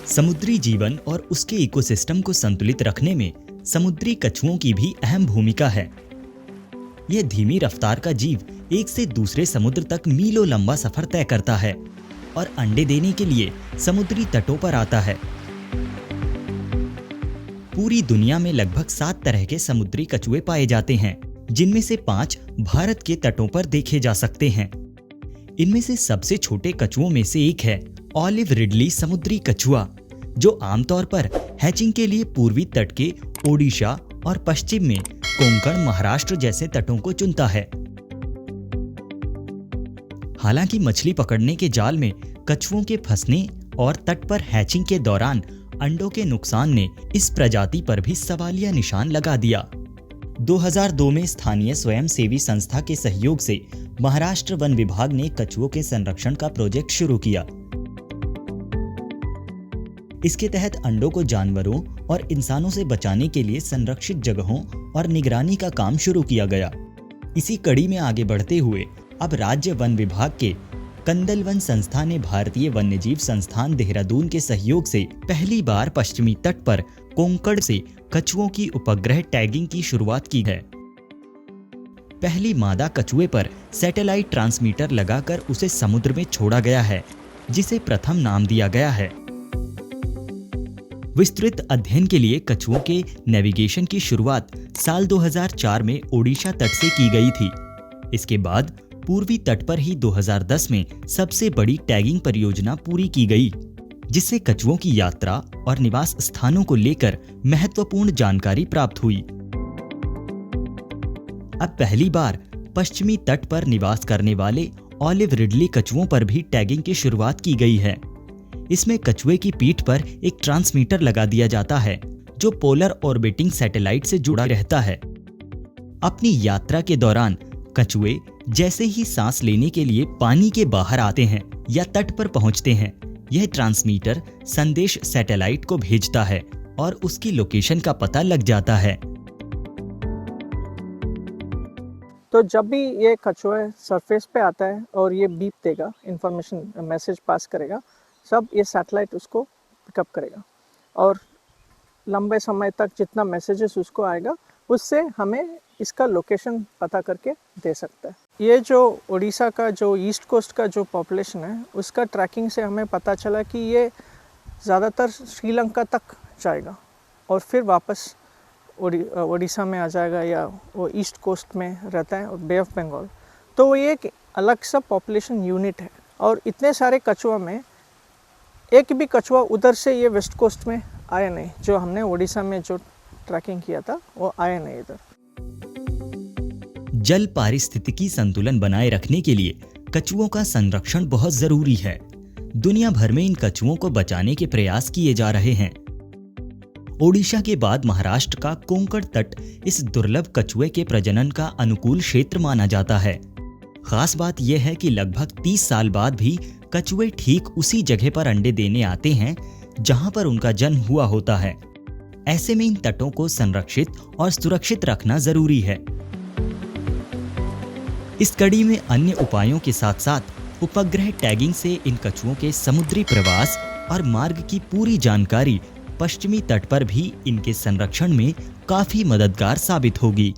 समुद्री जीवन और उसके इकोसिस्टम को संतुलित रखने में समुद्री कछुओं की भी अहम भूमिका है। यह धीमी रफ्तार का जीव एक से दूसरे समुद्र तक मीलों लंबा सफर तय करता है और अंडे देने के लिए समुद्री तटों पर आता है। पूरी दुनिया में लगभग 7 तरह के समुद्री कछुए पाए जाते हैं, जिनमें से 5 भारत के तटों पर देखे जा सकते हैं। इनमें से सबसे छोटे कछुओं में से एक है ऑलिव रिडली समुद्री कछुआ, जो आमतौर पर हैचिंग के लिए पूर्वी तट के ओडिशा और पश्चिम में कोंकण, महाराष्ट्र जैसे तटों को चुनता है। हालांकि मछली पकड़ने के जाल में कछुओं के फंसने और तट पर हैचिंग के दौरान अंडों के नुकसान ने इस प्रजाति पर भी सवालिया निशान लगा दिया। 2002 में स्थानीय स्वयंसेवी संस्था के सहयोग से महाराष्ट्र वन विभाग ने कछुओं के संरक्षण का प्रोजेक्ट शुरू किया। इसके तहत अंडों को जानवरों और इंसानों से बचाने के लिए संरक्षित जगहों और निगरानी का काम शुरू किया गया। इसी कड़ी में आगे बढ़ते हुए अब राज्य वन विभाग के कंदल वन संस्था ने भारतीय वन्यजीव संस्थान देहरादून के सहयोग से पहली बार पश्चिमी तट पर कोंकण से कछुओं की उपग्रह टैगिंग की शुरुआत की है। पहली मादा कछुए पर सैटेलाइट ट्रांसमीटर लगाकर उसे समुद्र में छोड़ा गया है, जिसे प्रथम नाम दिया गया है। विस्तृत अध्ययन के लिए कछुओं के नेविगेशन की शुरुआत साल 2004 में ओडिशा तट से की गई थी। इसके बाद पूर्वी तट पर ही 2010 में सबसे बड़ी टैगिंग परियोजना पूरी की गई, जिससे कछुओं की यात्रा और निवास स्थानों को लेकर महत्वपूर्ण जानकारी प्राप्त हुई। अब पहली बार पश्चिमी तट पर निवास करने वाले ऑलिव रिडली कछुओं पर भी टैगिंग की शुरुआत की गई है। इसमें कछुए की पीठ पर एक ट्रांसमीटर लगा दिया जाता है, जो पोलर ऑर्बिटिंग सैटेलाइट से जुड़ा रहता है। अपनी यात्रा के दौरान कछुए जैसे ही सांस लेने के लिए पानी के बाहर आते हैं या तट पर पहुंचते हैं, यह ट्रांसमीटर संदेश सैटेलाइट को भेजता है और उसकी लोकेशन का पता लग जाता है। तो जब भी ये कछुआ सरफेस पे आता है और ये बीप देगा, इंफॉर्मेशन मैसेज पास करेगा, सब ये सैटेलाइट उसको पिकअप करेगा और लंबे समय तक जितना मैसेजेस उसको आएगा उससे हमें इसका लोकेशन पता करके दे सकता है। ये जो उड़ीसा का जो ईस्ट कोस्ट का जो पॉपुलेशन है, उसका ट्रैकिंग से हमें पता चला कि ये ज़्यादातर श्रीलंका तक जाएगा और फिर वापस उड़ीसा में आ जाएगा, या वो ईस्ट कोस्ट में रहता है और बे ऑफ बंगाल। तो वो एक अलग सा पॉपुलेशन यूनिट है और इतने सारे कछुआ में एक भी कछुआ उधर से ये वेस्ट कोस्ट में आया नहीं। जो हमने उड़ीसा में जो ट्रैकिंग किया था वो आया नहीं इधर। जल पारिस्थितिकी संतुलन बनाए रखने के लिए कछुओं का संरक्षण बहुत जरूरी है। दुनिया भर में इन कछुओं को बचाने के प्रयास किए जा रहे हैं। ओडिशा के बाद महाराष्ट्र का कोंकण तट इस दुर्लभ कछुए के प्रजनन का अनुकूल क्षेत्र माना जाता है। खास बात यह है कि लगभग 30 साल बाद भी कछुए ठीक उसी जगह पर अंडे देने आते हैं जहां पर उनका जन्म हुआ होता है। ऐसे में इन तटों को संरक्षित और सुरक्षित रखना जरूरी है। इस कड़ी में अन्य उपायों के साथ साथ उपग्रह टैगिंग से इन कछुओं के समुद्री प्रवास और मार्ग की पूरी जानकारी पश्चिमी तट पर भी इनके संरक्षण में काफी मददगार साबित होगी।